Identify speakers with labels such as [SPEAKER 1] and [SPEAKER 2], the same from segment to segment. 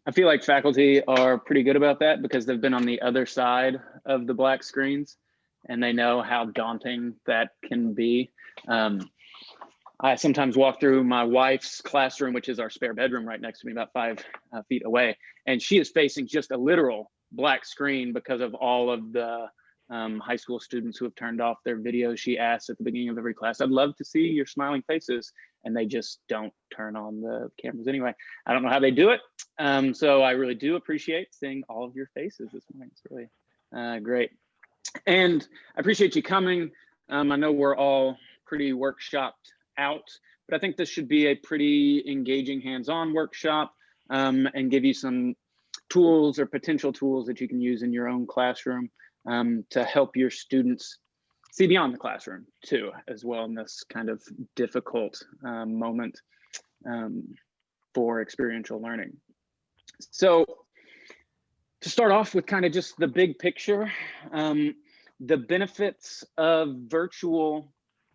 [SPEAKER 1] I feel like faculty are pretty good about that because they've been on the other side of the black screens and they know how daunting that can be. I sometimes walk through my wife's classroom, which is our spare bedroom right next to me, about 5 feet away, and she is facing just a literal black screen because of all of the high school students who have turned off their videos. She asks at the beginning of every class, "I'd love to see your smiling faces," and they just don't turn on the cameras anyway. I don't know how they do it. So I really do appreciate seeing all of your faces this morning. It's really great. And I appreciate you coming. I know we're all pretty workshopped out, but I think this should be a pretty engaging hands-on workshop and give you some tools or potential tools that you can use in your own classroom to help your students see beyond the classroom too, as well in this kind of difficult moment for experiential learning. So to start off with kind of just the big picture, the benefits of virtual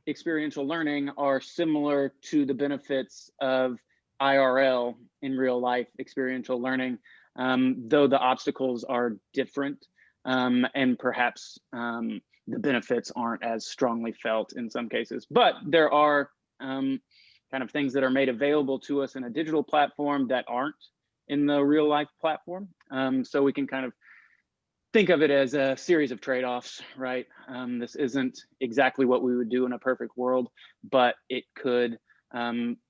[SPEAKER 1] experiential learning are similar to the benefits of IRL, in real life experiential learning, though the obstacles are different and perhaps the benefits aren't as strongly felt in some cases. But there are kind of things that are made available to us in a digital platform that aren't in the real life platform. So we can kind of think of it as a series of trade-offs, right? This isn't exactly what we would do in a perfect world, but it could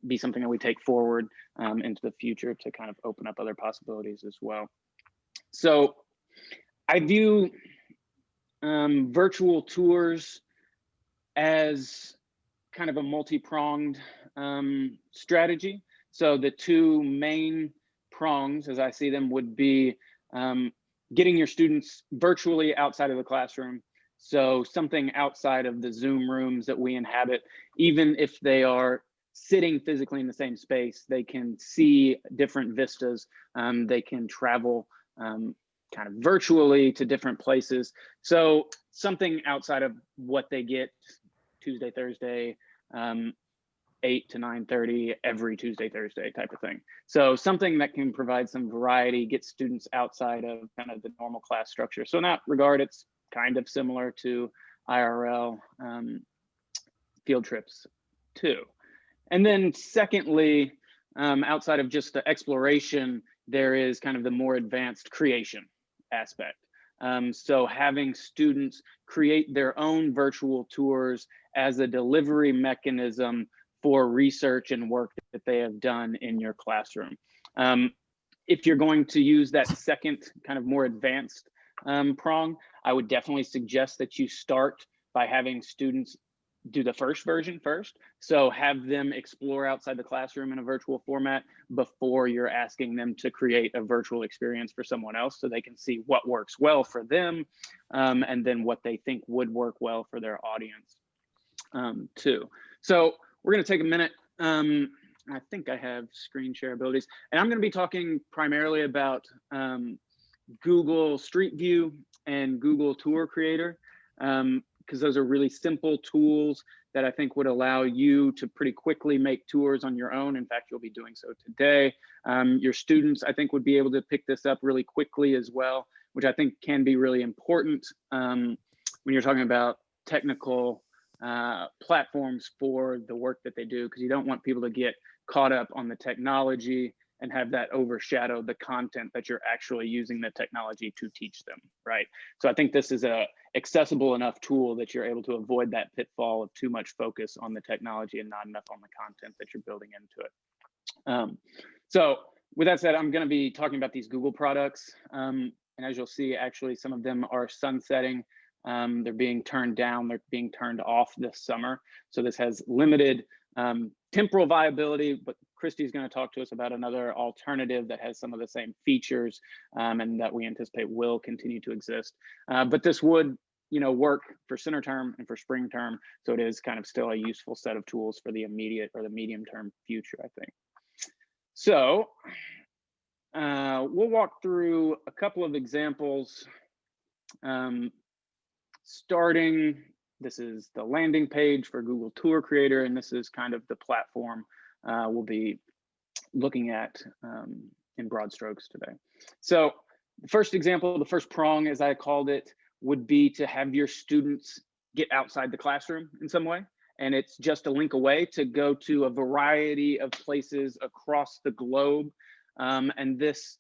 [SPEAKER 1] be something that we take forward into the future to kind of open up other possibilities as well. So I view virtual tours as kind of a multi-pronged strategy. So the two main prongs, as I see them, would be getting your students virtually outside of the classroom. So something outside of the Zoom rooms that we inhabit, even if they are sitting physically in the same space, they can see different vistas. They can travel kind of virtually to different places. So something outside of what they get Tuesday, Thursday, 8 to 9:30 every Tuesday, Thursday type of thing. So something that can provide some variety, get students outside of kind of the normal class structure. So in that regard, it's kind of similar to IRL field trips too. And then secondly, outside of just the exploration, there is kind of the more advanced creation aspect. So having students create their own virtual tours as a delivery mechanism for research and work that they have done in your classroom. If you're going to use that second kind of more advanced prong, I would definitely suggest that you start by having students do the first version first. So have them explore outside the classroom in a virtual format before you're asking them to create a virtual experience for someone else, so they can see what works well for them and then what they think would work well for their audience too. So we're going to take a minute. I think I have screen share abilities, and I'm going to be talking primarily about Google Street View and Google Tour Creator, because those are really simple tools that I think would allow you to pretty quickly make tours on your own. In fact, you'll be doing so today. Your students, I think, would be able to pick this up really quickly as well, which I think can be really important when you're talking about technical platforms for the work that they do, because you don't want people to get caught up on the technology and have that overshadow the content that you're actually using the technology to teach them, right? So I think this is a accessible enough tool that you're able to avoid that pitfall of too much focus on the technology and not enough on the content that you're building into it. So with that said, I'm going to be talking about these Google products. And as you'll see, actually, some of them are sunsetting. They're being turned down, they're being turned off this summer. So this has limited temporal viability, but Christy's going to talk to us about another alternative that has some of the same features and that we anticipate will continue to exist. But this would, work for center term and for spring term. So it is kind of still a useful set of tools for the immediate or the medium term future, I think. So we'll walk through a couple of examples. Starting, this is the landing page for Google Tour Creator, and this is kind of the platform we'll be looking at in broad strokes today. So the first example, the first prong, as I called it, would be to have your students get outside the classroom in some way. And it's just a link away to go to a variety of places across the globe. And this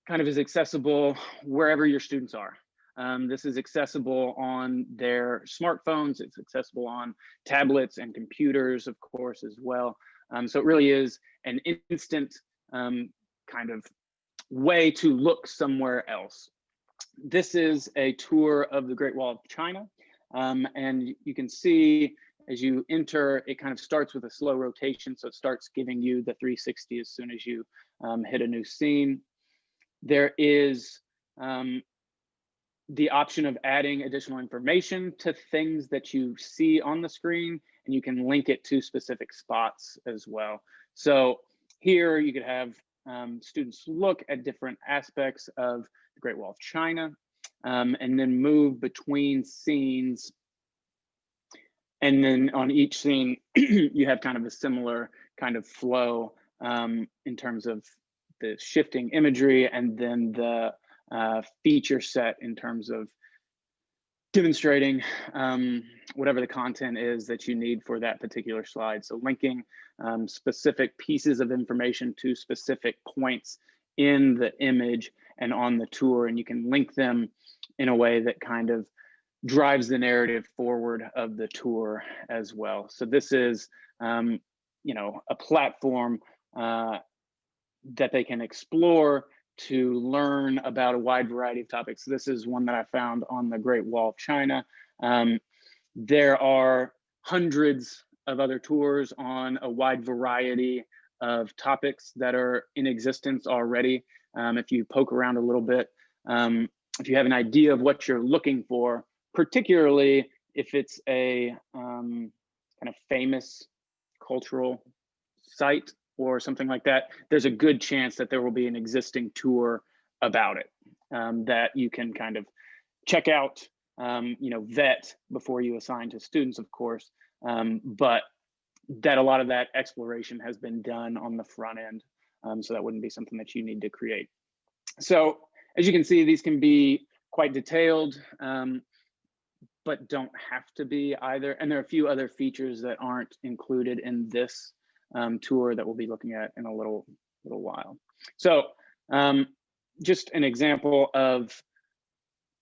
[SPEAKER 1] kind of is accessible wherever your students are. This is accessible on their smartphones. It's accessible on tablets and computers, of course, as well. So it really is an instant kind of way to look somewhere else. This is a tour of the Great Wall of China. And you can see as you enter, it kind of starts with a slow rotation. So it starts giving you the 360 as soon as you hit a new scene. There is the option of adding additional information to things that you see on the screen, and you can link it to specific spots as well. So here you could have students look at different aspects of the Great Wall of China, and then move between scenes. And then on each scene, you have kind of a similar kind of flow in terms of the shifting imagery, and then the feature set in terms of demonstrating whatever the content is that you need for that particular slide. So linking specific pieces of information to specific points in the image and on the tour, and you can link them in a way that kind of drives the narrative forward of the tour as well. So this is, you know, a platform that they can explore to learn about a wide variety of topics. This is one that I found on the Great Wall of China. There are hundreds of other tours on a wide variety of topics that are in existence already. If you poke around a little bit, if you have an idea of what you're looking for, particularly if it's a kind of famous cultural site or something like that, there's a good chance that there will be an existing tour about it that you can kind of check out, you know, vet before you assign to students, of course, but that a lot of that exploration has been done on the front end. So that wouldn't be something that you need to create. So as you can see, these can be quite detailed, but don't have to be either. And there are a few other features that aren't included in this tour that we'll be looking at in a little while. So just an example of,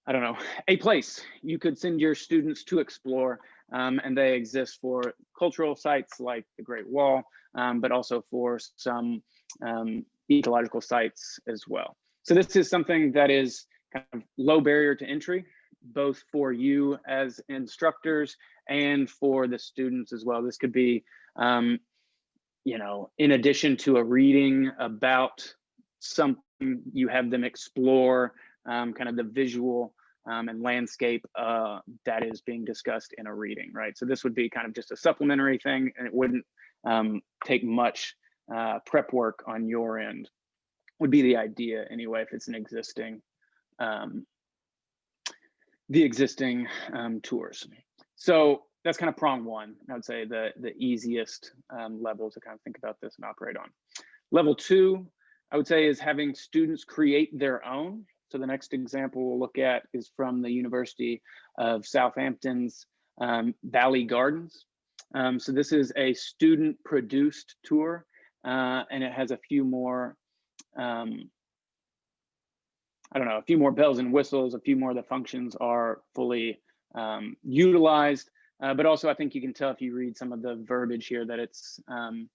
[SPEAKER 1] I don't know, a place you could send your students to explore, and they exist for cultural sites like the Great Wall, but also for some ecological sites as well. So this is something that is kind of low barrier to entry, both for you as instructors and for the students as well. This could be, you know, in addition to a reading about something, you have them explore kind of the visual and landscape that is being discussed in a reading, right? So this would be kind of just a supplementary thing, and it wouldn't take much prep work on your end, would be the idea anyway, if it's an existing, the existing tours. So that's kind of prong one. I would say the easiest level to kind of think about this and operate on. Level two, I would say, is having students create their own. So the next example we'll look at is from the University of Southampton's Valley Gardens. So this is a student produced tour, and it has a few more, I don't know, a few more bells and whistles, a few more of the functions are fully utilized, but also I think you can tell if you read some of the verbiage here that it's, you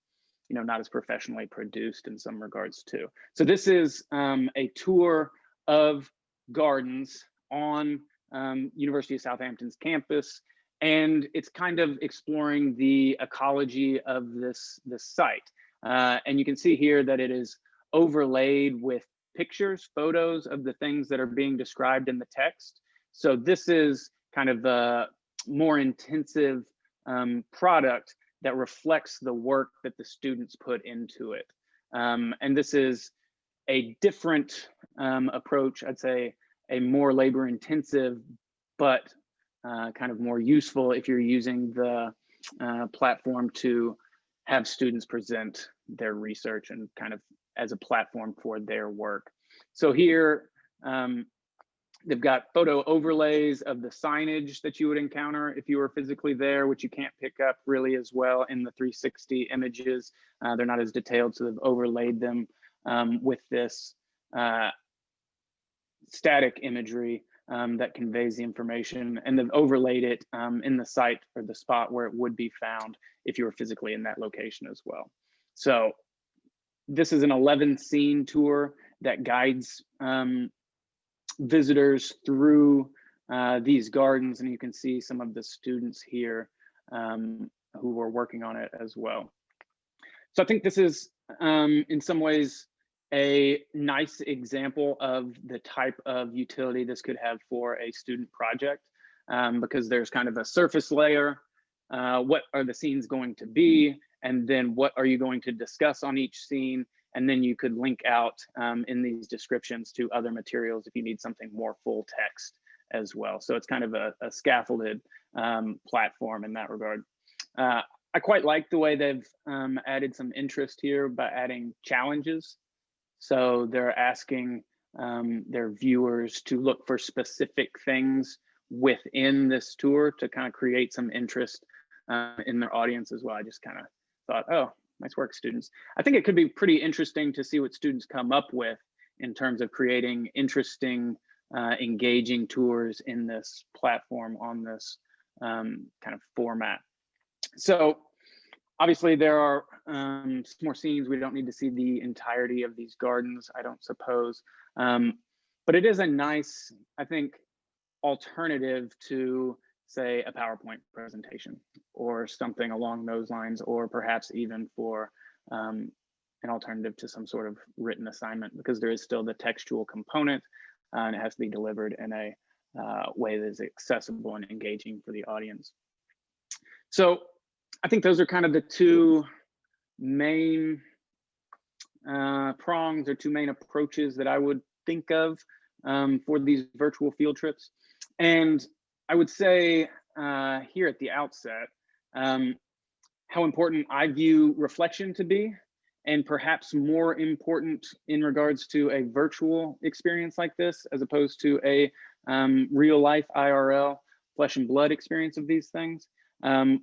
[SPEAKER 1] know, not as professionally produced in some regards too. So this is a tour of gardens on University of Southampton's campus, and it's kind of exploring the ecology of this site. And you can see here that it is overlaid with pictures, photos of the things that are being described in the text. So this is kind of the more intensive product that reflects the work that the students put into it. And this is a different approach, I'd say a more labor intensive, but kind of more useful if you're using the platform to have students present their research and kind of as a platform for their work. So here, they've got photo overlays of the signage that you would encounter if you were physically there, which you can't pick up really as well in the 360 images. They're not as detailed, so they've overlaid them with this static imagery that conveys the information, and they've overlaid it in the site or the spot where it would be found if you were physically in that location as well. So this is an 11 scene tour that guides visitors through these gardens, and you can see some of the students here who were working on it as well. So I think this is in some ways a nice example of the type of utility this could have for a student project, because there's kind of a surface layer. What are the scenes going to be? And then what are you going to discuss on each scene? And then you could link out in these descriptions to other materials if you need something more full text as well. So it's kind of a scaffolded platform in that regard. I quite like the way they've added some interest here by adding challenges. So they're asking their viewers to look for specific things within this tour to kind of create some interest in their audience as well. I just kind of thought, oh, nice work, students. I think it could be pretty interesting to see what students come up with in terms of creating interesting, engaging tours in this platform on this kind of format. So obviously there are some more scenes. We don't need to see the entirety of these gardens, I don't suppose. But it is a nice, I think, alternative to, say, a PowerPoint presentation or something along those lines, or perhaps even for an alternative to some sort of written assignment, because there is still the textual component and it has to be delivered in a way that is accessible and engaging for the audience. So I think those are kind of the two main prongs or two main approaches that I would think of for these virtual field trips. And I would say here at the outset, how important I view reflection to be, and perhaps more important in regards to a virtual experience like this, as opposed to a real life IRL flesh and blood experience of these things.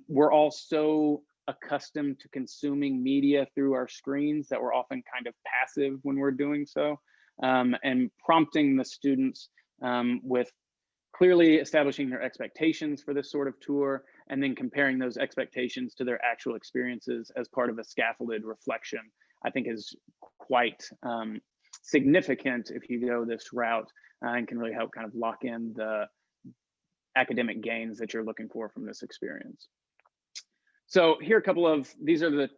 [SPEAKER 1] We're all so accustomed to consuming media through our screens that we're often kind of passive when we're doing so, and prompting the students with clearly establishing their expectations for this sort of tour, and then comparing those expectations to their actual experiences as part of a scaffolded reflection, I think is quite significant if you go this route, and can really help kind of lock in the academic gains that you're looking for from this experience. So here are a couple of, these are the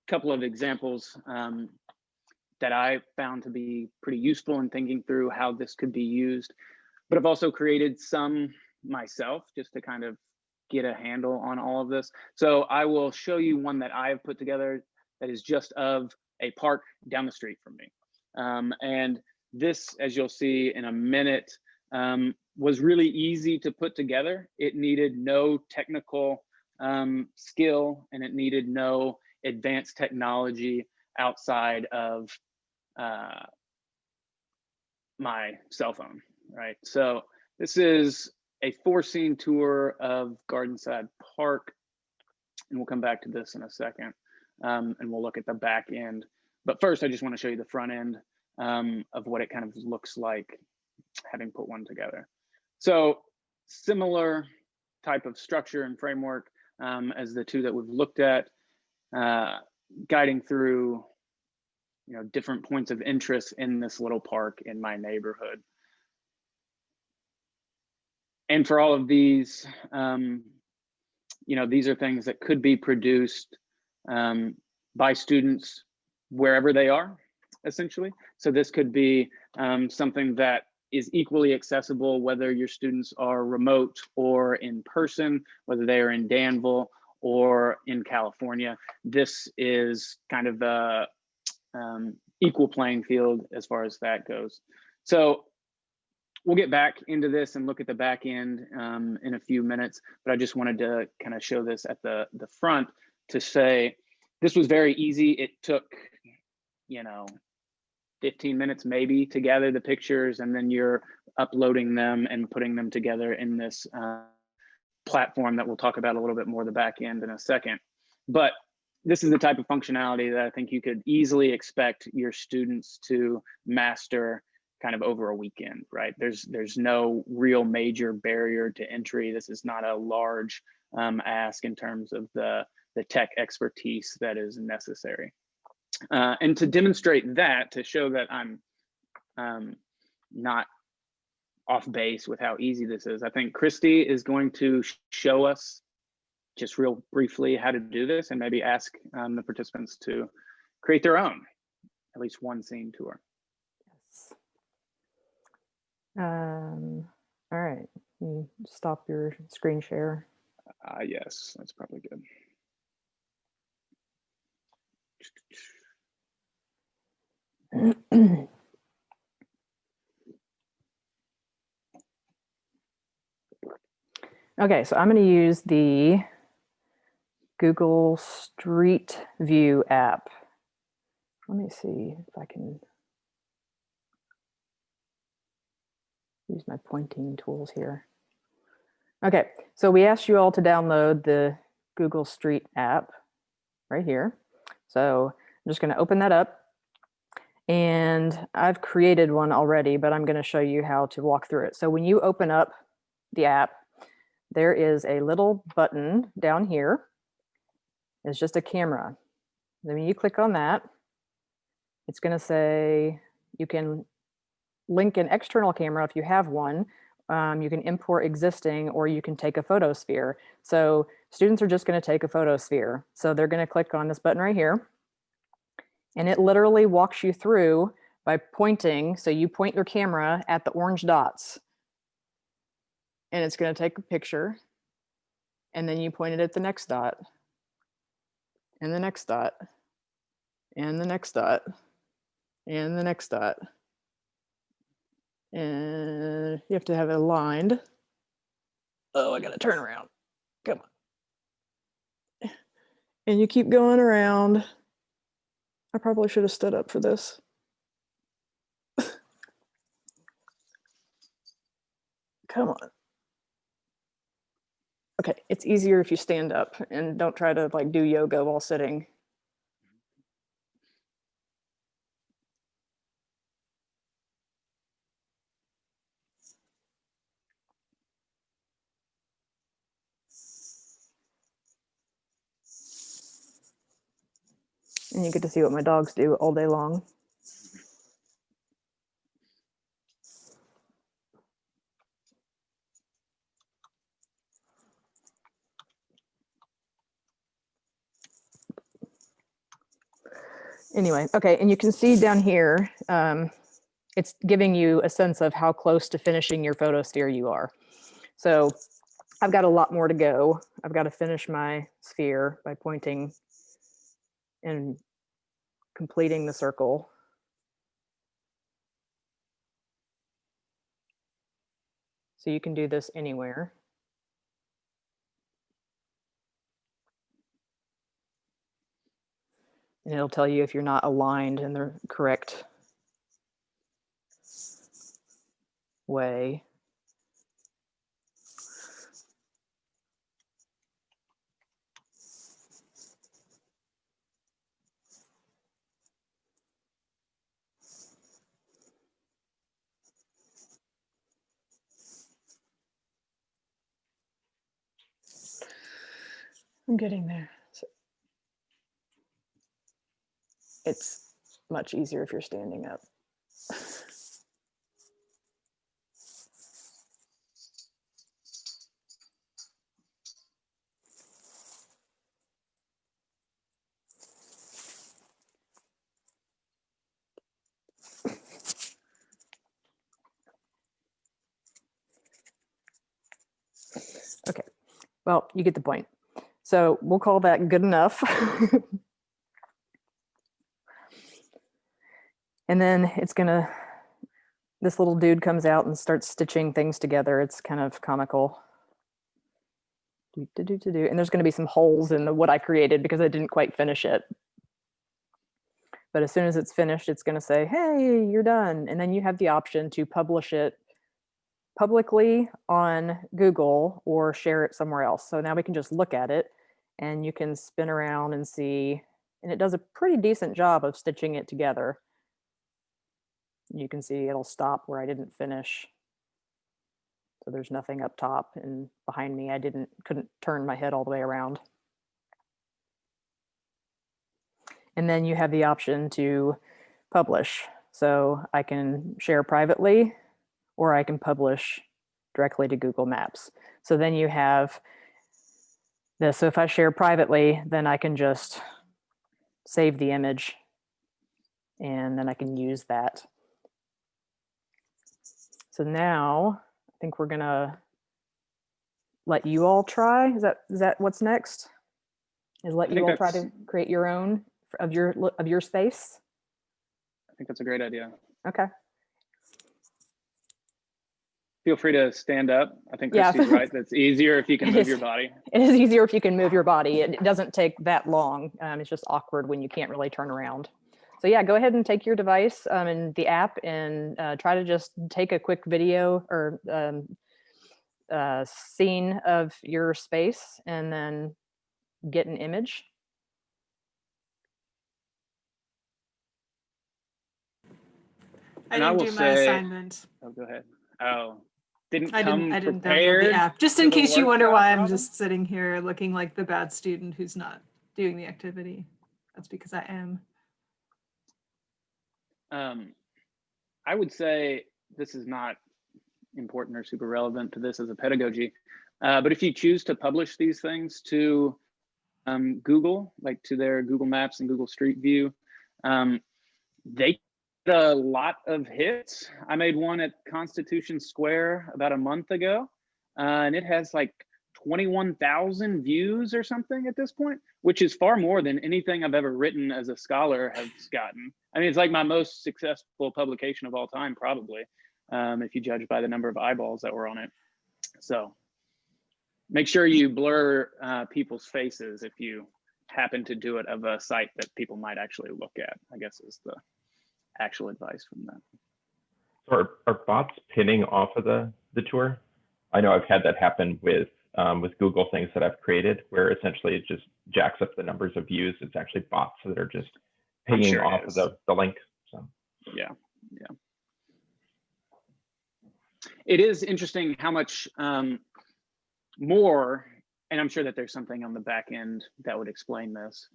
[SPEAKER 1] couple of examples that I found to be pretty useful in thinking through how this could be used. But I've also created some myself just to kind of get a handle on all of this. So I will show you one that I have put together that is just of a park down the street from me. And this, as you'll see in a minute, was really easy to put together. It needed no technical skill, and it needed no advanced technology outside of my cell phone. Right, so this is a 4-scene tour of Gardenside Park, and we'll come back to this in a second, and we'll look at the back end. But first, I just want to show you the front end of what it kind of looks like having put one together. So similar type of structure and framework as the two that we've looked at, guiding through different points of interest in this little park in my neighborhood. And for all of these, these are things that could be produced by students wherever they are, essentially. So this could be something that is equally accessible, whether your students are remote or in person, whether they are in Danville or in California. This is kind of the equal playing field as far as that goes. So we'll get back into this and look at the back end in a few minutes, but I just wanted to kind of show this at the front to say this was very easy. It took, 15 minutes maybe to gather the pictures, and then you're uploading them and putting them together in this platform that we'll talk about a little bit more the back end in a second. But this is the type of functionality that I think you could easily expect your students to master kind of over a weekend, right? There's no real major barrier to entry. This is not a large ask in terms of the tech expertise that is necessary. And to demonstrate that, to show that I'm not off base with how easy this is, I think Christy is going to show us just real briefly how to do this, and maybe ask the participants to create their own, at least one scene tour.
[SPEAKER 2] Yes. All right, you stop your screen share.
[SPEAKER 1] Yes, that's probably good.
[SPEAKER 2] Okay, so I'm going to use the Google Street View app. Let me see if I can use my pointing tools here. Okay, so we asked you all to download the Google Street app right here. So I'm just going to open that up, and I've created one already, but I'm going to show you how to walk through it. So when you open up the app, there is a little button down here. It's just a camera. Then when you click on that, it's going to say you can link an external camera if you have one. You can import existing, or you can take a photosphere. So students are just going to take a photosphere. So they're going to click on this button right here, and it literally walks you through by pointing. So you point your camera at the orange dots, and it's going to take a picture, and then you point it at the next dot, and the next dot, and the next dot, and the next dot. And you have to have it aligned. Oh, I gotta turn around. Come on. And you keep going around. I probably should have stood up for this. Come on. Okay, it's easier if you stand up and don't try to like do yoga while sitting. And you get to see what my dogs do all day long. Anyway, okay, and you can see down here, it's giving you a sense of how close to finishing your photosphere you are. So I've got a lot more to go. I've got to finish my sphere by pointing and completing the circle. So you can do this anywhere. And it'll tell you if you're not aligned in the correct way. I'm getting there. So it's much easier if you're standing up. Okay, well, you get the point. So we'll call that good enough. And then it's gonna, this little dude comes out and starts stitching things together. It's kind of comical. And there's going to be some holes in what I created because I didn't quite finish it. But as soon as it's finished, it's going to say, hey, you're done. And then you have the option to publish it publicly on Google or share it somewhere else. So now we can just look at it and you can spin around and see, and it does a pretty decent job of stitching it together. You can see it'll stop where I didn't finish. So there's nothing up top, and behind me, I couldn't turn my head all the way around. And then you have the option to publish. So I can share privately, or I can publish directly to Google Maps. So then you have this. So if I share privately, then I can just save the image and then I can use that. So now I think we're gonna let you all try. Is that what's next? Is let you all try to create your own of your space?
[SPEAKER 1] I think that's a great idea.
[SPEAKER 2] Okay.
[SPEAKER 1] Feel free to stand up. I think Christy's right. That's easier if you can move your body.
[SPEAKER 2] It is easier if you can move your body. It doesn't take that long. It's just awkward when you can't really turn around. So yeah, go ahead and take your device and the app and try to just take a quick video or scene of your space and then get an image.
[SPEAKER 3] I didn't do my assignment.
[SPEAKER 1] Oh, go ahead. Oh, I didn't
[SPEAKER 3] download the app. Just in case you wonder why I'm just sitting here looking like the bad student who's not doing the activity. That's because I am.
[SPEAKER 1] I would say this is not important or super relevant to this as a pedagogy, but if you choose to publish these things to Google, like to their Google Maps and Google Street View, they get a lot of hits. I made one at Constitution Square about a month ago, and it has like 21,000 views or something at this point, which is far more than anything I've ever written as a scholar has gotten. I mean, it's like my most successful publication of all time, probably, if you judge by the number of eyeballs that were on it. So make sure you blur people's faces if you happen to do it of a site that people might actually look at, I guess is the actual advice from that.
[SPEAKER 4] So are bots pinning off of the tour? I know I've had that happen with Google things that I've created, where essentially it just jacks up the numbers of views. It's actually bots that are just pinging off of the link. So
[SPEAKER 1] yeah. It is interesting how much more, and I'm sure that there's something on the back end that would explain this,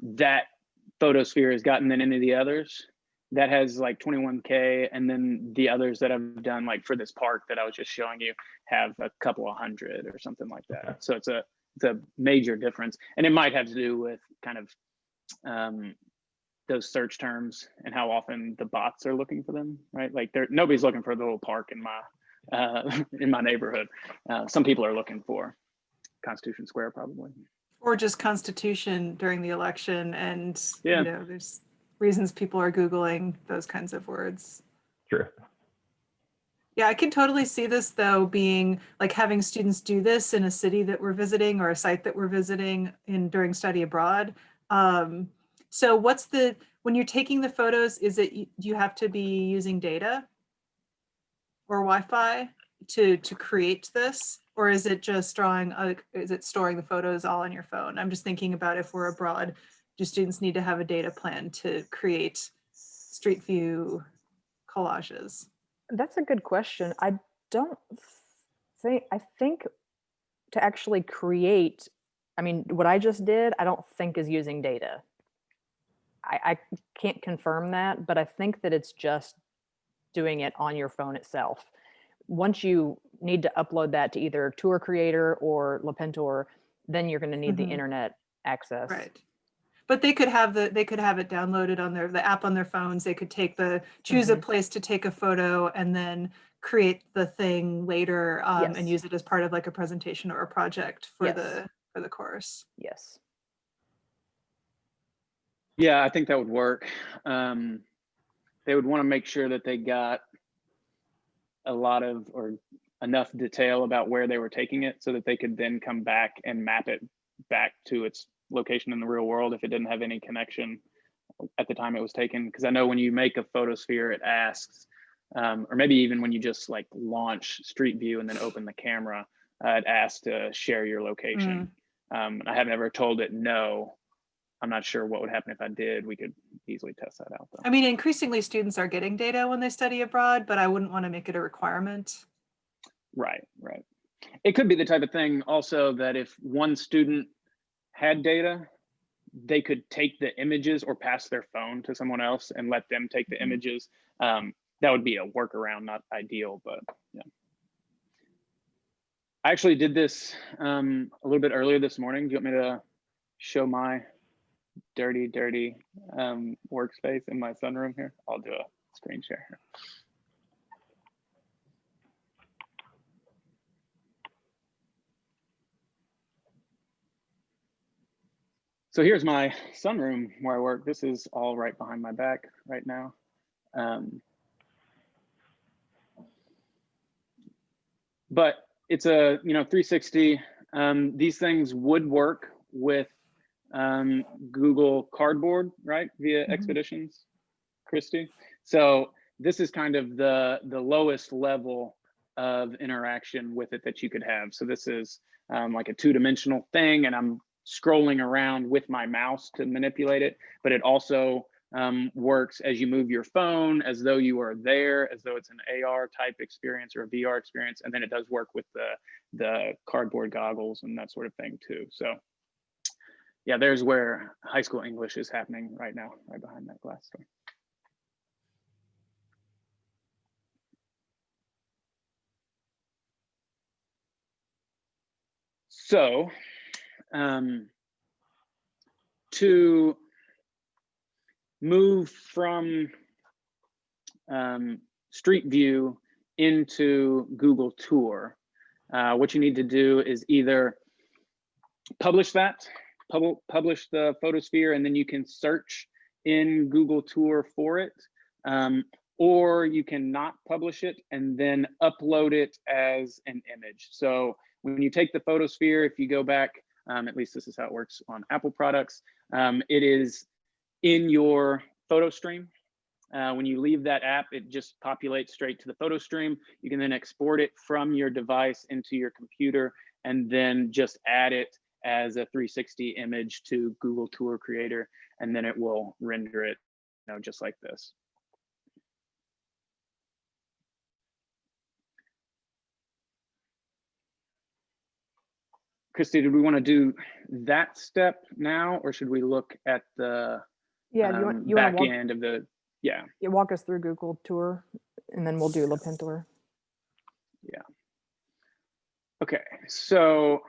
[SPEAKER 1] that Photosphere has gotten than any of the others. That has like 21K, and then the others that I've done, like for this park that I was just showing you, have a couple of hundred or something like that. Okay. So it's a major difference, and it might have to do with kind of those search terms and how often the bots are looking for them, right? Like nobody's looking for the little park in my neighborhood. Some people are looking for Constitution Square probably,
[SPEAKER 3] or just Constitution during the election, and you know, there's reasons people are Googling those kinds of words.
[SPEAKER 4] True.
[SPEAKER 3] Yeah, I can totally see this though being like having students do this in a city that we're visiting or a site that we're visiting during study abroad. So when you're taking the photos, do you have to be using data or Wi-Fi to create this? Or is it just storing the photos all on your phone? I'm just thinking about if we're abroad, do students need to have a data plan to create Street View collages?
[SPEAKER 2] That's a good question. I think to actually create, I mean, what I just did, I don't think is using data. I can't confirm that, but I think that it's just doing it on your phone itself. Once you need to upload that to either Tour Creator or Lepentor, then you're going to need the internet access.
[SPEAKER 3] Right. But they could have it downloaded on the app on their phones. They could choose a place to take a photo and then create the thing later and use it as part of like a presentation or a project for the course.
[SPEAKER 2] Yes.
[SPEAKER 1] Yeah, I think that would work. They would want to make sure that they got a lot of, or enough detail about where they were taking it so that they could then come back and map it back to its location in the real world if it didn't have any connection at the time it was taken. Because I know when you make a photosphere, it asks, or maybe even when you just like launch Street View and then open the camera, it asks to share your location. I haven't ever told it no. I'm not sure what would happen if I did. We could easily test that out though.
[SPEAKER 3] I mean, increasingly students are getting data when they study abroad, but I wouldn't want to make it a requirement.
[SPEAKER 1] Right. It could be the type of thing also that if one student had data, they could take the images or pass their phone to someone else and let them take the images. That would be a workaround, not ideal, but yeah. I actually did this a little bit earlier this morning. Do you want me to show my dirty workspace in my sunroom here? I'll do a screen share here. So here's my sunroom where I work. This is all right behind my back right now. But it's a 360. These things would work with Google Cardboard, right? Via Expeditions, Christy. So this is kind of the lowest level of interaction with it that you could have. So this is like a two-dimensional thing, and I'm scrolling around with my mouse to manipulate it, but it also works as you move your phone, as though you are there, as though it's an AR type experience or a VR experience. And then it does work with the cardboard goggles and that sort of thing too. So yeah, there's where high school English is happening right now, right behind that glass door. So to move from Street View into Google Tour, what you need to do is either publish publish the photosphere, and then you can search in Google Tour for it, or you can not publish it and then upload it as an image. So when you take the photosphere, if you go back, at least this is how it works on Apple products, it is in your photo stream. When you leave that app, it just populates straight to the photo stream. You can then export it from your device into your computer and then just add it as a 360 image to Google Tour Creator, and then it will render it, just like this. Christy, do we want to do that step now, or should we look at the back end of the,
[SPEAKER 2] You walk us through Google Tour, and then we'll do LePintor.
[SPEAKER 1] Yeah. Okay, so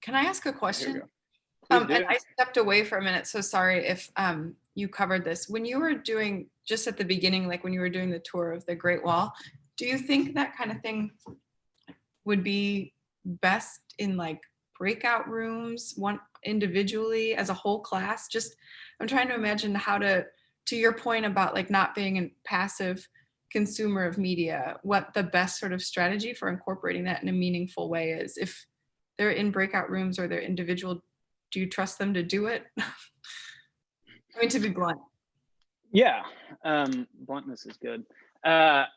[SPEAKER 5] Can I ask a
[SPEAKER 1] here we
[SPEAKER 5] question?
[SPEAKER 1] go.
[SPEAKER 5] And I stepped away for a minute, so sorry if you covered this. When you were doing, just at the beginning, like when you were doing the tour of the Great Wall, do you think that kind of thing would be best in like breakout rooms, one individually as a whole class? Just, I'm trying to imagine how to your point about like not being a passive consumer of media, what the best sort of strategy for incorporating that in a meaningful way is. If they're in breakout rooms or they're individual, do you trust them to do it? I mean, to be blunt.
[SPEAKER 1] Yeah, bluntness is good. I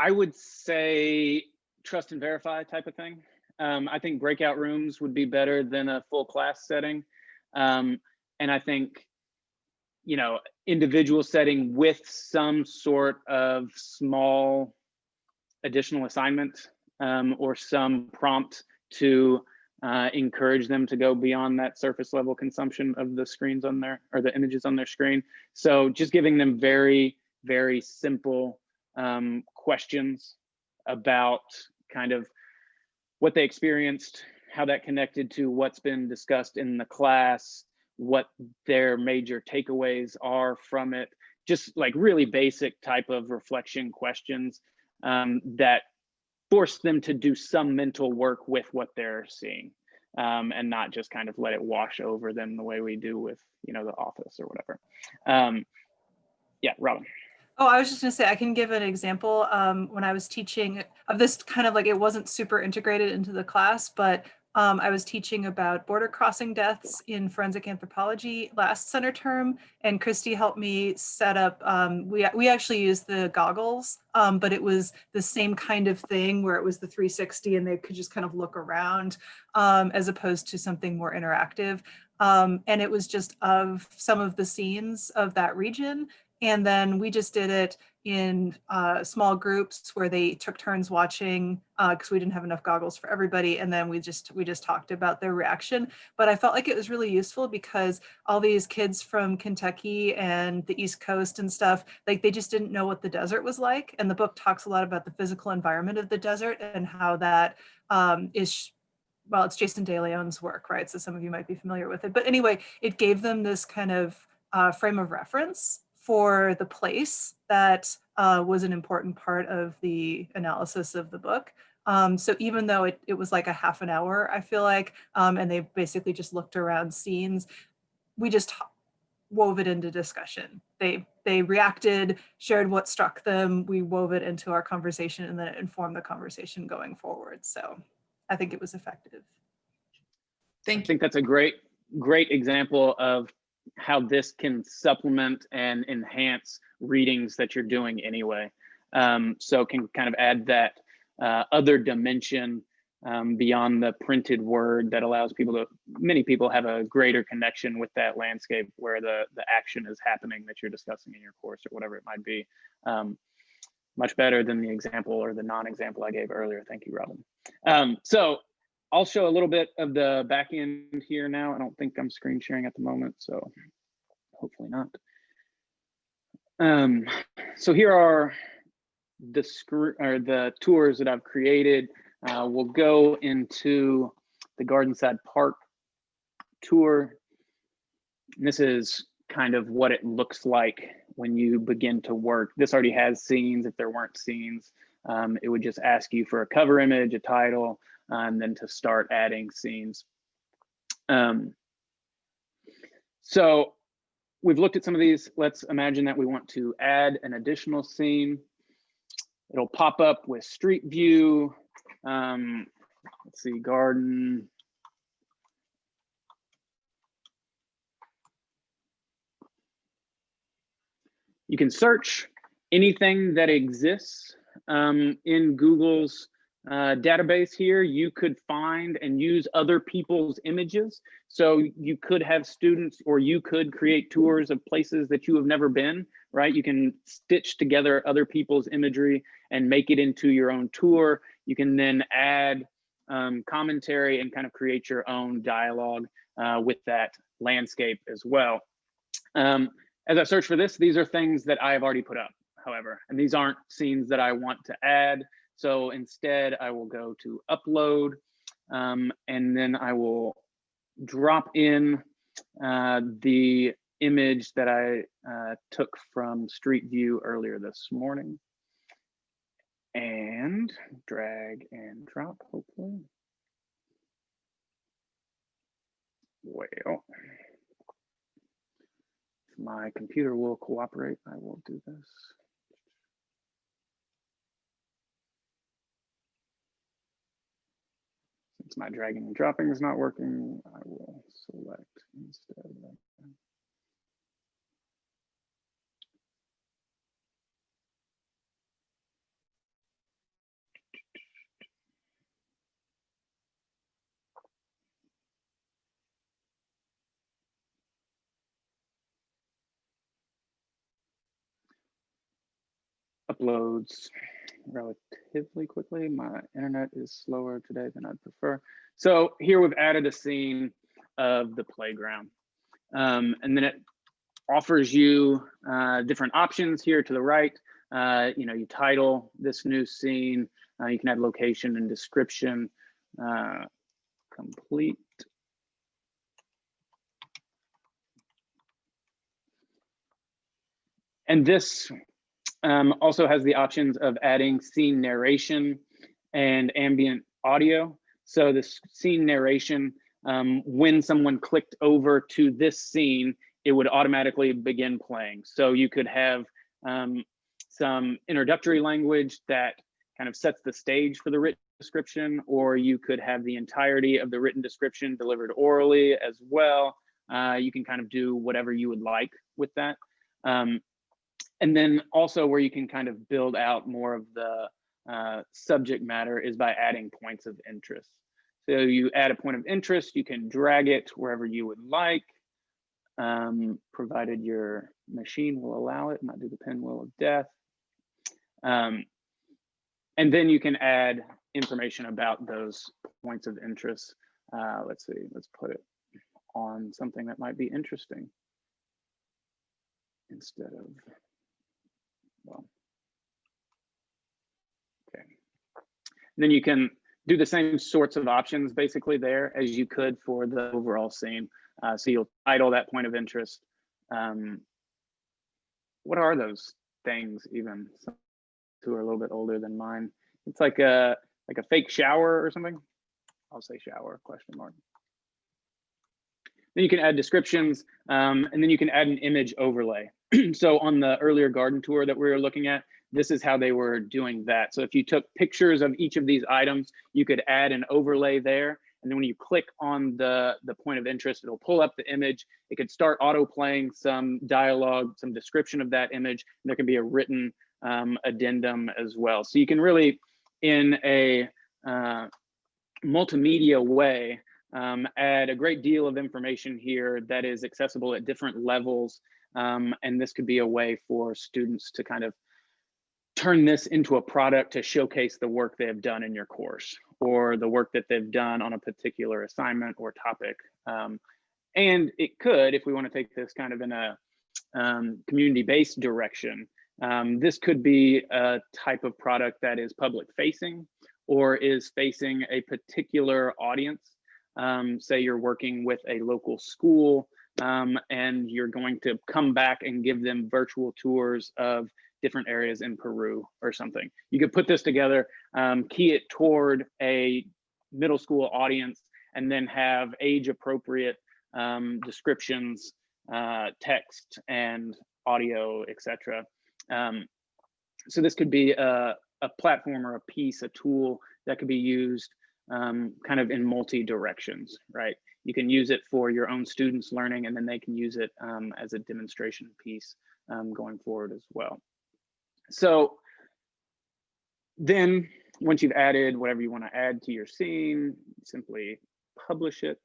[SPEAKER 1] would say trust and verify type of thing. I think breakout rooms would be better than a full class setting. And I think, individual setting with some sort of small additional assignment or some prompt to encourage them to go beyond that surface level consumption of the screens on there, or the images on their screen. So just giving them very, very simple questions about kind of what they experienced, how that connected to what's been discussed in the class, what their major takeaways are from it, just like really basic type of reflection questions that force them to do some mental work with what they're seeing. and not just kind of let it wash over them the way we do with, you know, The Office or whatever. Yeah, Robin.
[SPEAKER 3] Oh, I was just gonna say, I can give an example. When I was teaching of this kind of like, it wasn't super integrated into the class, but I was teaching about border crossing deaths in forensic anthropology last center term, and Christy helped me set up, we actually used the goggles, but it was the same kind of thing where it was the 360 and they could just kind of look around, as opposed to something more interactive. And it was just of some of the scenes of that region. And then we just did it in small groups where they took turns watching, because we didn't have enough goggles for everybody. And then we just talked about their reaction. But I felt like it was really useful because all these kids from Kentucky and the East Coast and stuff, like they just didn't know what the desert was like. And the book talks a lot about the physical environment of the desert and how that is, well, it's Jason De Leon's work, right? So some of you might be familiar with it. But anyway, it gave them this kind of frame of reference for the place that was an important part of the analysis of the book. So even though it was like a half an hour, I feel like, and they basically just looked around scenes, we just wove it into discussion. They reacted, shared what struck them, we wove it into our conversation, and then it informed the conversation going forward. So I think it was effective.
[SPEAKER 1] I
[SPEAKER 5] Thank you.
[SPEAKER 1] think that's a great example of how this can supplement and enhance readings that you're doing anyway. So can kind of add that other dimension beyond the printed word that allows many people have a greater connection with that landscape where the action is happening that you're discussing in your course or whatever it might be. Much better than the example or the non-example I gave earlier. Thank you, Robin. So I'll show a little bit of the back end here now. I don't think I'm screen sharing at the moment, so hopefully not. So here are the tours that I've created. We'll go into the Gardenside Park tour. And this is kind of what it looks like when you begin to work. This already has scenes. If there weren't scenes, it would just ask you for a cover image, a title, and then to start adding scenes. So we've looked at some of these. Let's imagine that we want to add an additional scene. It'll pop up with Street View. Let's see, garden. You can search anything that exists in Google's database here. You could find and use other people's images. So you could have students, or you could create tours of places that you have never been, right? You can stitch together other people's imagery and make it into your own tour. You can then add commentary and kind of create your own dialogue with that landscape as well. As I search for this, these are things that I have already put up, however, and these aren't scenes that I want to add. So instead, I will go to upload, and then I will drop in the image that I took from Street View earlier this morning, and drag and drop, hopefully. Well, if my computer will cooperate, I will do this. Since my dragging and dropping is not working, I will select instead. Uploads relatively quickly. My internet is slower today than I'd prefer. So here we've added a scene of the playground. And then it offers you different options here to the right. You title this new scene. You can add location and description. Complete. And this also has the options of adding scene narration and ambient audio. So the scene narration when someone clicked over to this scene, it would automatically begin playing. So you could have some introductory language that kind of sets the stage for the written description, or you could have the entirety of the written description delivered orally as well. You can kind of do whatever you would like with that. And then also where you can kind of build out more of the subject matter is by adding points of interest. So you add a point of interest, you can drag it wherever you would like, provided your machine will allow it, not do the pinwheel of death. And then you can add information about those points of interest. Let's see, let's put it on something that might be interesting instead of, well, okay. Then you can do the same sorts of options basically there as you could for the overall scene. So you'll title that point of interest. What are those things even? Some who are a little bit older than mine. It's like a fake shower or something. I'll say shower, question mark. Then you can add descriptions, and then you can add an image overlay. So on the earlier garden tour that we were looking at, this is how they were doing that. So if you took pictures of each of these items, you could add an overlay there. And then when you click on the point of interest, it'll pull up the image. It could start auto playing some dialogue, some description of that image. And there can be a written addendum as well. So you can really, in a multimedia way, add a great deal of information here that is accessible at different levels. And this could be a way for students to kind of turn this into a product to showcase the work they have done in your course or the work that they've done on a particular assignment or topic. And it could, if we want to take this kind of in a community-based direction, this could be a type of product that is public facing or is facing a particular audience. Say you're working with a local school and you're going to come back and give them virtual tours of different areas in Peru or something. You could put this together, key it toward a middle school audience, and then have age appropriate descriptions, text and audio, etc. So this could be a platform or a piece, a tool that could be used kind of in multi directions, right? You can use it for your own students learning, and then they can use it as a demonstration piece going forward as well. So then once you've added whatever you want to add to your scene, simply publish it,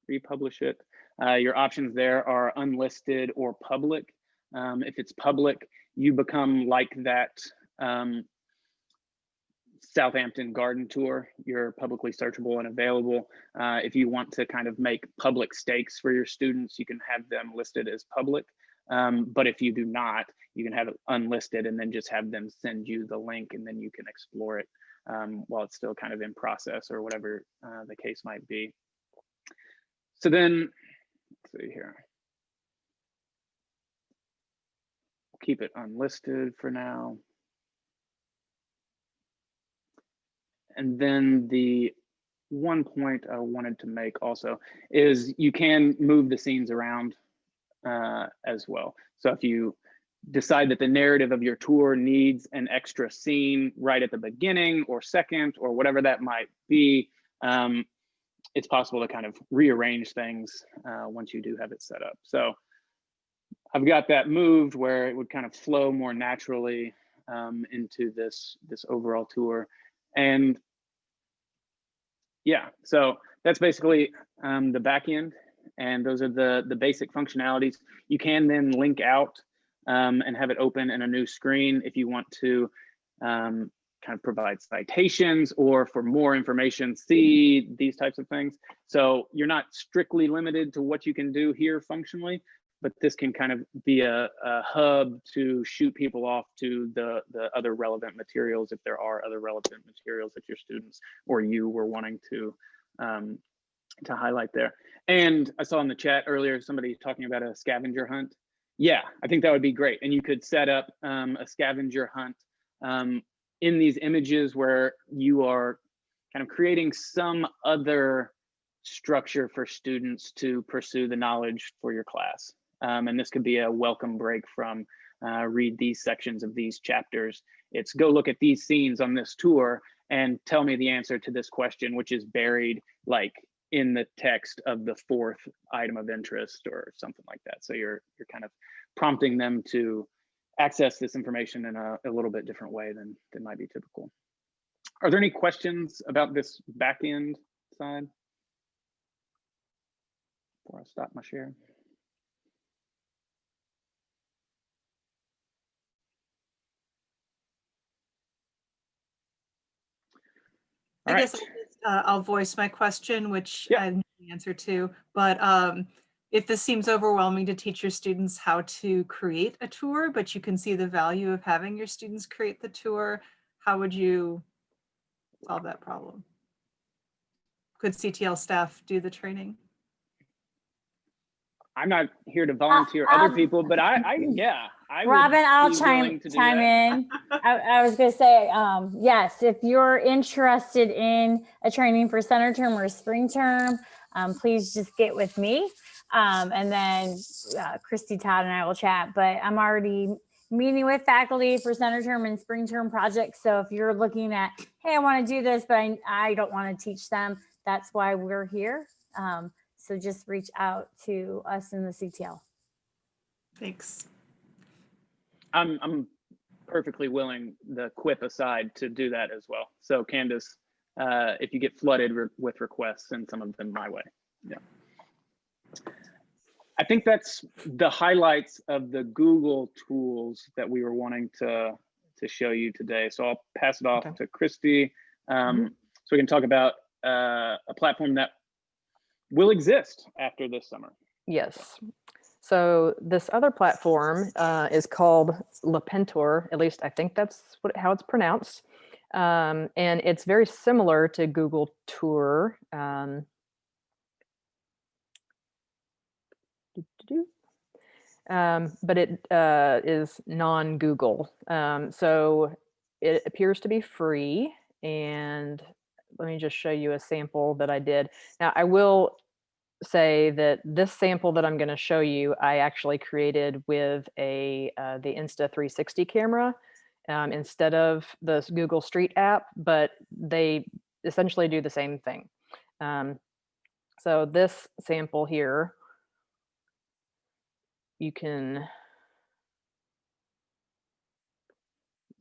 [SPEAKER 1] republish it. Your options there are unlisted or public. If it's public, you become like that Southampton garden tour. You're publicly searchable and available. If you want to kind of make public stakes for your students, you can have them listed as public. But if you do not, you can have it unlisted and then just have them send you the link, and then you can explore it while it's still kind of in process or whatever the case might be. So then, let's see here. Keep it unlisted for now. And then the one point I wanted to make also is you can move the scenes around as well. So if you decide that the narrative of your tour needs an extra scene right at the beginning or second or whatever that might be, it's possible to kind of rearrange things once you do have it set up. So I've got that moved where it would kind of flow more naturally into this overall tour. And yeah, so that's basically the back end. And those are the basic functionalities. You can then link out and have it open in a new screen if you want to kind of provide citations or for more information, see these types of things. So you're not strictly limited to what you can do here functionally, but this can kind of be a hub to shoot people off to the other relevant materials if there are other relevant materials that your students or you were wanting to highlight there. And I saw in the chat earlier somebody talking about a scavenger hunt. Yeah, I think that would be great. And you could set up a scavenger hunt in these images where you are kind of creating some other structure for students to pursue the knowledge for your class. And this could be a welcome break from read these sections of these chapters. It's go look at these scenes on this tour and tell me the answer to this question, which is buried like in the text of the fourth item of interest or something like that. So you're kind of prompting them to access this information in a little bit different way than might be typical. Are there any questions about this back end side before I stop my share?
[SPEAKER 3] I guess I'll voice my question, which
[SPEAKER 1] Yeah.
[SPEAKER 3] I know the answer to, but if this seems overwhelming to teach your students how to create a tour, but you can see the value of having your students create the tour, how would you solve that problem? Could CTL staff do the training?
[SPEAKER 1] I'm not here to volunteer other people, but I would
[SPEAKER 6] Robin, I'll
[SPEAKER 1] be
[SPEAKER 6] chime
[SPEAKER 1] willing to do
[SPEAKER 6] chime
[SPEAKER 1] that.
[SPEAKER 6] in. I was going to say, yes, if you're interested in a training for center term or spring term, please just get with me. And then Christy, Todd, and I will chat. But I'm already meeting with faculty for center term and spring term projects. So if you're looking at, hey, I want to do this, but I don't want to teach them, that's why we're here. So just reach out to us in the CTL.
[SPEAKER 3] Thanks.
[SPEAKER 1] I'm perfectly willing, the quip aside, to do that as well. So Candace, if you get flooded with requests, send some of them my way. Yeah. I think that's the highlights of the Google tools that we were wanting to show you today. So I'll pass it off to Christy, so we can talk about a platform that will exist after this summer.
[SPEAKER 2] Yes. So this other platform is called Lepentor. At least I think that's how it's pronounced. And it's very similar to Google Tour. But it is non-Google. So it appears to be free. And let me just show you a sample that I did. Now I will say that this sample that I'm going to show you, I actually created with the Insta360 camera instead of the Google Street app, but they essentially do the same thing. So this sample here, you can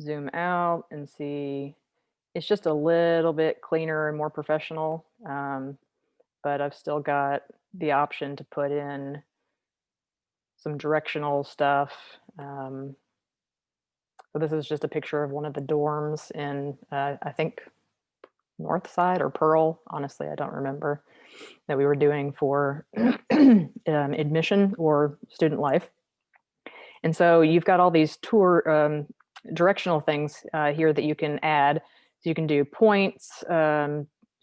[SPEAKER 2] zoom out and see it's just a little bit cleaner and more professional. But I've still got the option to put in some directional stuff. So this is just a picture of one of the dorms in, I think, Northside or Pearl. Honestly, I don't remember, that we were doing for admission or student life. And so you've got all these tour directional things here that you can add. So you can do points,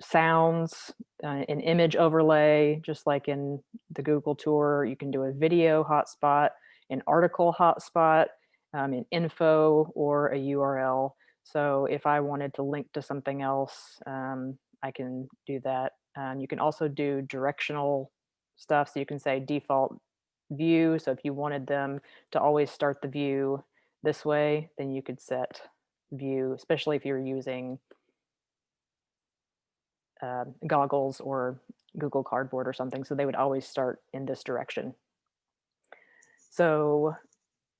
[SPEAKER 2] sounds, an image overlay, just like in the Google Tour. You can do a video hotspot, an article hotspot, an info, or a URL. So if I wanted to link to something else, I can do that. You can also do directional stuff. So you can say default view. So if you wanted them to always start the view this way, then you could set view, especially if you're using goggles or Google Cardboard or something. So they would always start in this direction. So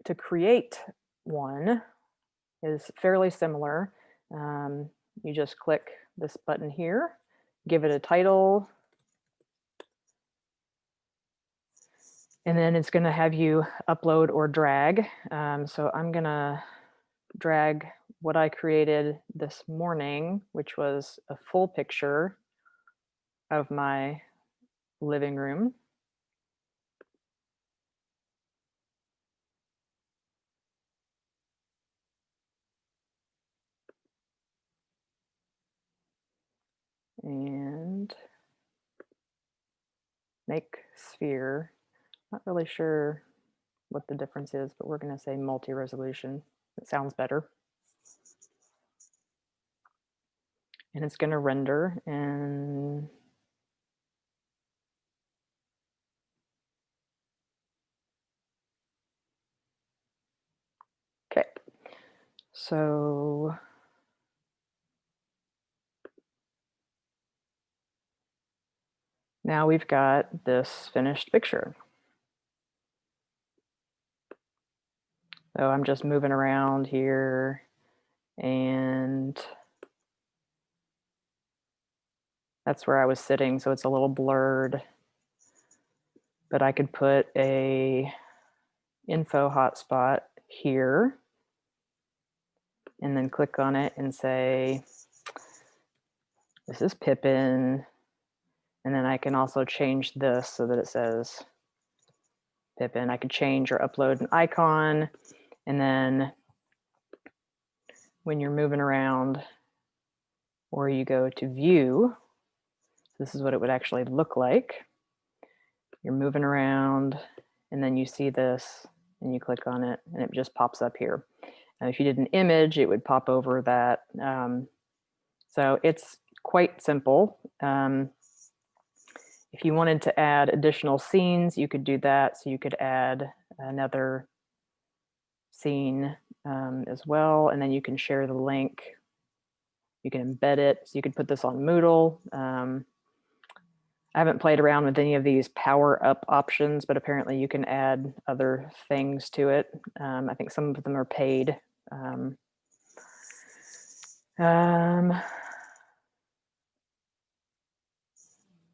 [SPEAKER 2] to create one is fairly similar. You just click this button here, give it a title, and then it's going to have you upload or drag. So I'm going to drag what I created this morning, which was a full picture of my living room. And make sphere. Not really sure what the difference is, but we're going to say multi-resolution. It sounds better. And it's going to render in So now we've got this finished picture. So I'm just moving around here, and that's where I was sitting, so it's a little blurred. But I could put a info hotspot here and then click on it and say, this is Pippin. And then I can also change this so that it says Pippin. I could change or upload an icon. And then when you're moving around, or you go to view, this is what it would actually look like. You're moving around, and then you see this, and you click on it, and it just pops up here. Now, if you did an image, it would pop over that. So it's quite simple. If you wanted to add additional scenes, you could do that. So you could add another scene as well, and then you can share the link. You can embed it. So you could put this on Moodle. I haven't played around with any of these power up options, but apparently you can add other things to it. I think some of them are paid.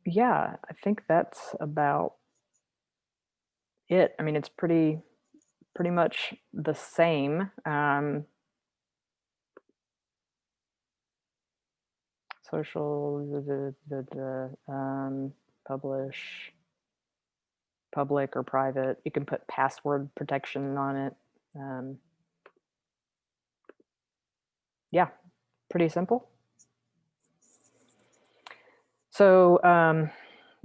[SPEAKER 2] Yeah, I think that's about it. I mean, it's pretty much the same. Social, publish, public or private. You can put password protection on it. Yeah, pretty simple. So,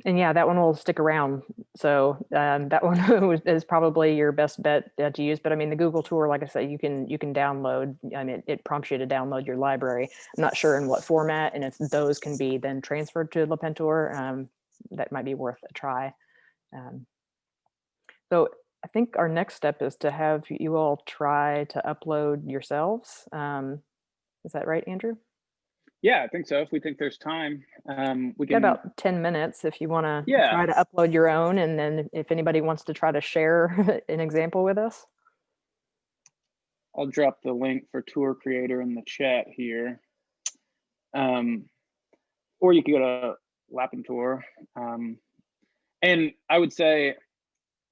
[SPEAKER 2] and yeah, that one will stick around. So that one is probably your best bet to use. But I mean, the Google Tour, like I said, you can download. I mean, it prompts you to download your library. I'm not sure in what format, and if those can be then transferred to LaPentor, that might be worth a try. So I think our next step is to have you all try to upload yourselves. Is that right, Andrew?
[SPEAKER 1] Yeah, I think so. If we think there's time, we
[SPEAKER 2] Got
[SPEAKER 1] can.
[SPEAKER 2] about 10 minutes if you want to
[SPEAKER 1] Yeah.
[SPEAKER 2] try to upload your own, and then if anybody wants to try to share an example with us.
[SPEAKER 1] I'll drop the link for Tour Creator in the chat here. Or you can go to LaPentor. And I would say,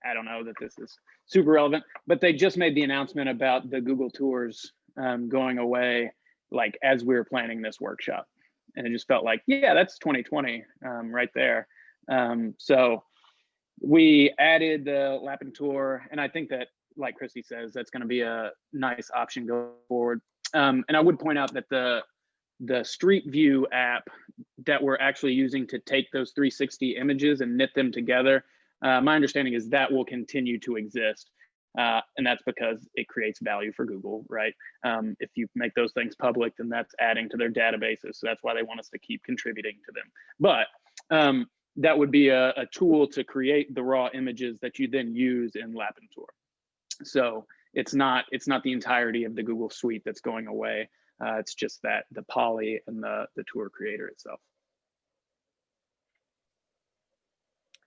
[SPEAKER 1] I don't know that this is super relevant, but they just made the announcement about the Google Tours going away, like as we were planning this workshop. And it just felt like, yeah, that's 2020 right there. So we added the LaPentor, and I think that, like Christy says, that's going to be a nice option going forward. And I would point out that the Street View app that we're actually using to take those 360 images and knit them together, my understanding is that will continue to exist. And that's because it creates value for Google, right? If you make those things public, then that's adding to their databases. So that's why they want us to keep contributing to them. But that would be a tool to create the raw images that you then use in LaPentor. So it's not the entirety of the Google Suite that's going away. It's just that the Poly and the Tour Creator itself.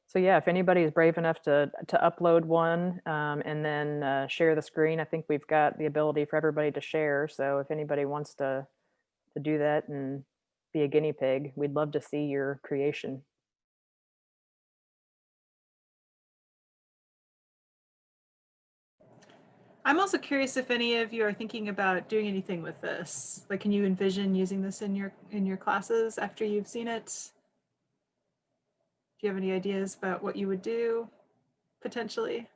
[SPEAKER 2] So yeah, if anybody is brave enough to upload one and then share the screen, I think we've got the ability for everybody to share. So if anybody wants to do that and be a guinea pig, we'd love to see your creation.
[SPEAKER 3] I'm also curious if any of you are thinking about doing anything with this. Like, can you envision using this in your classes after you've seen it? Do you have any ideas about what you would do potentially?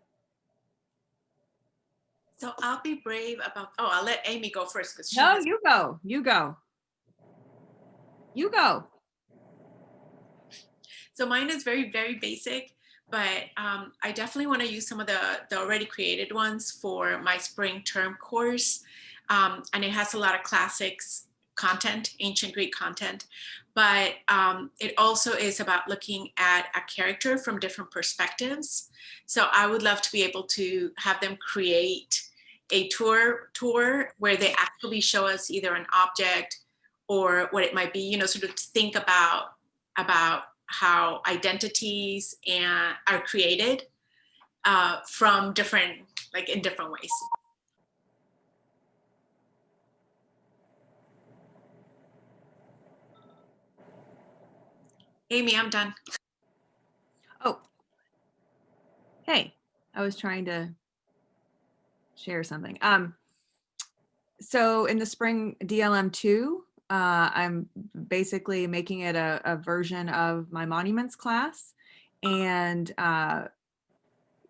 [SPEAKER 5] So I'll be brave about, oh, I'll let Amy go first because she
[SPEAKER 7] No,
[SPEAKER 5] has,
[SPEAKER 7] you go. You go. You go.
[SPEAKER 5] so mine is very, very basic, but I definitely want to use some of the already created ones for my spring term course. And it has a lot of classics content, ancient Greek content, but it also is about looking at a character from different perspectives. So I would love to be able to have them create
[SPEAKER 8] a tour where they actually show us either an object or what it might be, you know, sort of to think about how identities are created from different, like in different ways. Amy, I'm done.
[SPEAKER 7] Oh. Hey, I was trying to share something. So in the spring DLM2, I'm basically making it a version of my monuments class. And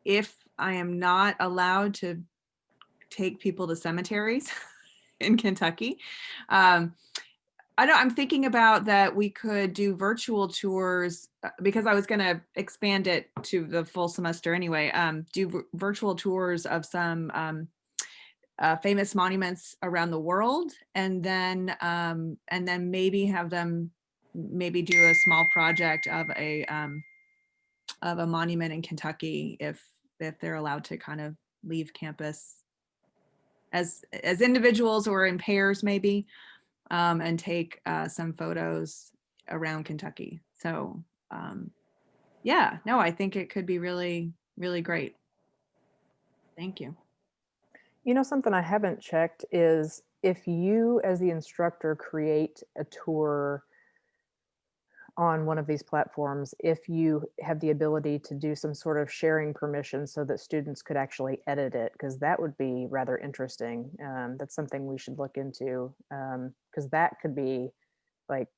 [SPEAKER 7] if I am not allowed to take people to cemeteries in Kentucky, I'm thinking about that we could do virtual tours because I was going to expand it to the full semester anyway. Do virtual tours of some famous monuments around the world, and then maybe have them maybe do a small project of a monument in Kentucky if they're allowed to kind of leave campus as individuals or in pairs maybe. And take some photos around Kentucky. So yeah, no, I think it could be really, really great. Thank you.
[SPEAKER 2] You know, something I haven't checked is if you as the instructor create a tour on one of these platforms, if you have the ability to do some sort of sharing permission so that students could actually edit it, because that would be rather interesting. That's something we should look into, because that could be like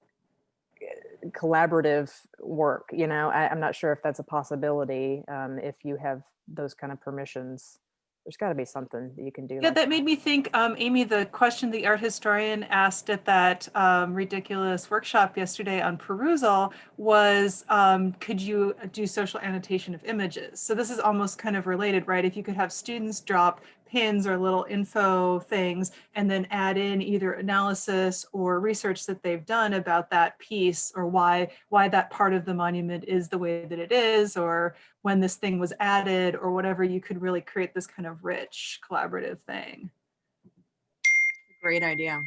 [SPEAKER 2] collaborative work. You know, I'm not sure if that's a possibility. If you have those kind of permissions, there's got to be something that you can do.
[SPEAKER 3] Yeah,
[SPEAKER 2] like
[SPEAKER 3] that made me think, Amy, the question the art historian asked at that ridiculous workshop yesterday on perusal was, could you do social annotation of images? So this is almost kind of related, right? If you could have students drop pins or little info things and then add in either analysis or research that they've done about that piece, or why that part of the monument is the way that it is, or when this thing was added, or whatever, you could really create this kind of rich collaborative thing.
[SPEAKER 7] Great idea.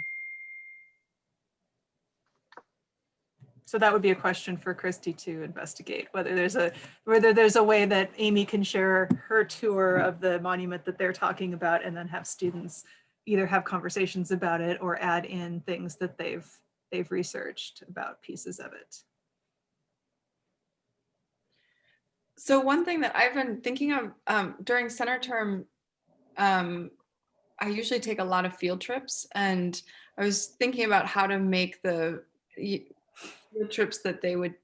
[SPEAKER 3] So that would be a question for Christy to investigate, whether there's a way that Amy can share her tour of the monument that they're talking about, and then have students either have conversations about it or add in things that they've researched about pieces of it.
[SPEAKER 5] So one thing that I've been thinking of during center term, I usually take a lot of field trips, and I was thinking about how to make the field trips that they would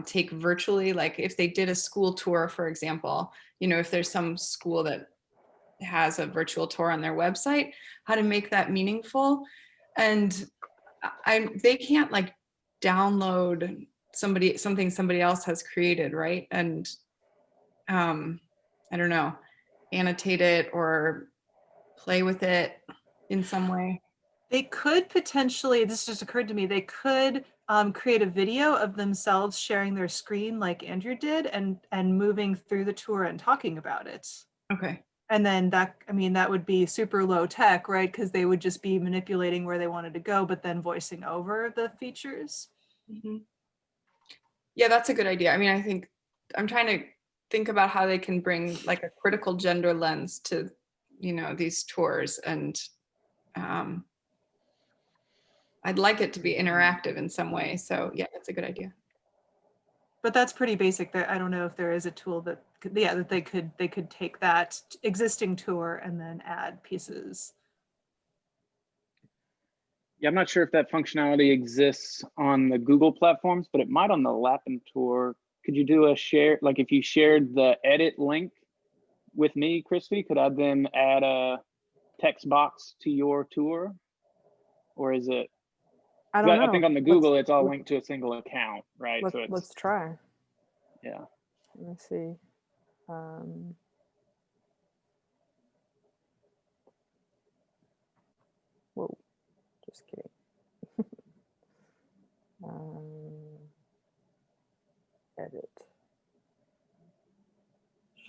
[SPEAKER 5] take virtually. Like if they did a school tour, for example, you know, if there's some school that has a virtual tour on their website, how to make that meaningful. And they can't like download something somebody else has created, right? And I don't know, annotate it or play with it in some way.
[SPEAKER 3] They could potentially, this just occurred to me, they could create a video of themselves sharing their screen like Andrew did, and moving through the tour and talking about it.
[SPEAKER 5] Okay.
[SPEAKER 3] And then that, I mean, that would be super low tech, right? Because they would just be manipulating where they wanted to go, but then voicing over the features.
[SPEAKER 5] Mm-hmm. Yeah, that's a good idea. I mean, I think I'm trying to think about how they can bring like a critical gender lens to, you know, these tours. And I'd like it to be interactive in some way. So yeah, that's a good idea.
[SPEAKER 3] But that's pretty basic. I don't know if there is a tool that that they could take that existing tour and then add pieces.
[SPEAKER 1] Yeah, I'm not sure if that functionality exists on the Google platforms, but it might on the Lapin tour. Could you do a share, like if you shared the edit link with me, Christy, could I then add a text box to your tour? Or is it?
[SPEAKER 2] I don't know.
[SPEAKER 1] I think on the Google, it's all linked to a single account, right?
[SPEAKER 2] Let's try.
[SPEAKER 1] Yeah.
[SPEAKER 2] Let me see. Whoa, just kidding. Edit.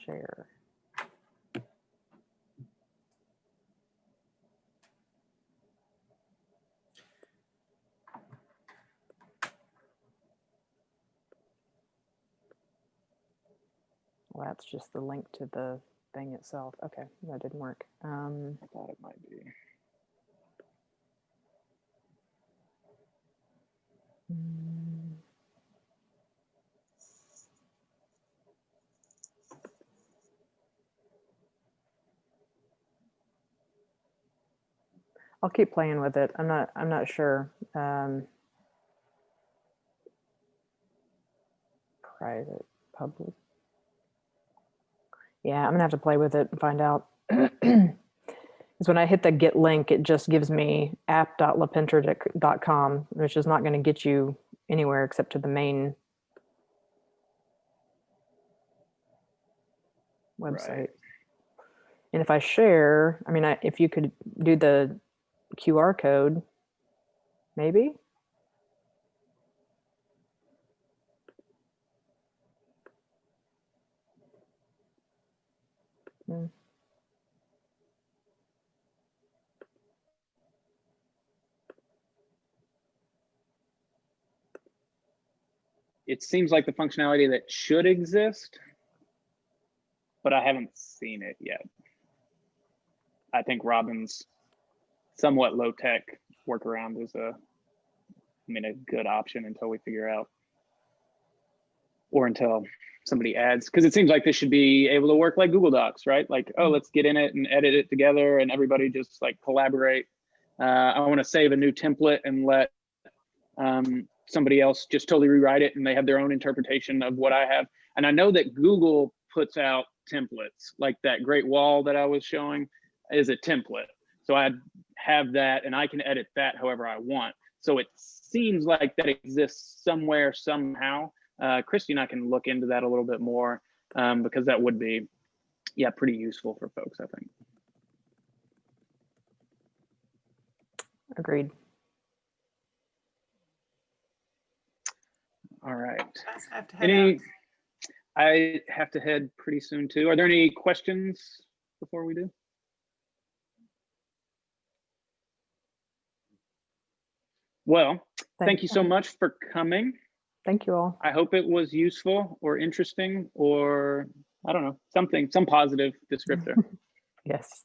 [SPEAKER 2] Share. Well, that's just the link to the thing itself. Okay, that didn't work.
[SPEAKER 1] I thought it might be.
[SPEAKER 2] Mm. I'll keep playing with it. I'm not sure. Private, public. Yeah, I'm gonna have to play with it and find out. Because when I hit the get link, it just gives me app.lapinter.com, which is not going to get you anywhere except to the main website.
[SPEAKER 1] Right.
[SPEAKER 2] And if I share, I mean, if you could do the QR code, maybe. Hmm.
[SPEAKER 1] It seems like the functionality that should exist, but I haven't seen it yet. I think Robin's somewhat low tech workaround is a good option until we figure out, or until somebody adds, because it seems like this should be able to work like Google Docs, right? Like, oh, let's get in it and edit it together and everybody just like collaborate. I want to save a new template and let somebody else just totally rewrite it and they have their own interpretation of what I have. And I know that Google puts out templates, like that Great Wall that I was showing is a template. So I have that and I can edit that however I want. So it seems like that exists somewhere, somehow. Christy and I can look into that a little bit more because that would be, yeah, pretty useful for folks, I think.
[SPEAKER 2] Agreed.
[SPEAKER 1] All right.
[SPEAKER 3] I have to head out.
[SPEAKER 1] I have to head pretty soon too. Are there any questions before we do? Well, thank you so much for coming.
[SPEAKER 2] Thank you all.
[SPEAKER 1] I hope it was useful or interesting or I don't know, some positive descriptor.
[SPEAKER 2] Yes.